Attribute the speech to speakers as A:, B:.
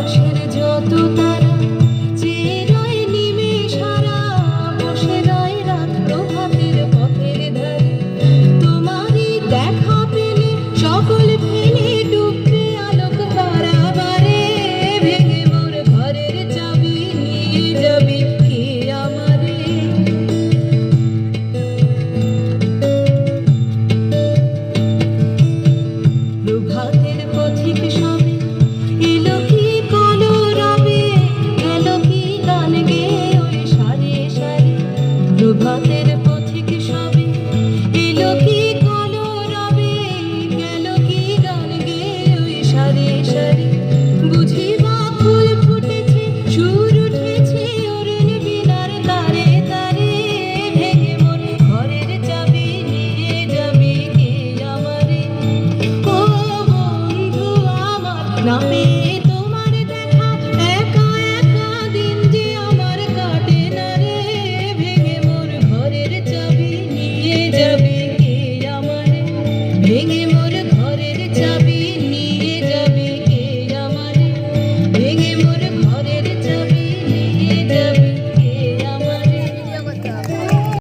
A: আকাশের যত তারা চেয়ে রয় নিমেষহারা, বসে রয় রাত প্রভাতের পথের ধারে। তোমারই দেখা পেলে সকল ফেলে ডুববে আলোক তারাবারে। ভেঙে মোর ঘরের চাবি নিয়ে যাবি কে আমারে? প্রভাতের পথিক সবে এলো কি কলরবে, গেল কি গান গেয়ে ওই সারি সারি। প্রভাতের পথিক সবে এলো কি কলরবে, গেল কি গান গেয়ে ওই সারি সারি। বুঝি বা ফুল ফুটেছে, সুর উঠেছে ওরেন বীণার তারে তারে। ভেঙে মোর ঘরের চাবি নিয়ে যাবি কে আমারে? ও বন্ধু আমার, না পেয়ে তোমার দেখা একা একা দিন যে আমার কাটে না রে। ভেঙে মোর ঘরের চাবি নিয়ে যাবি কে আমারে? ভেঙে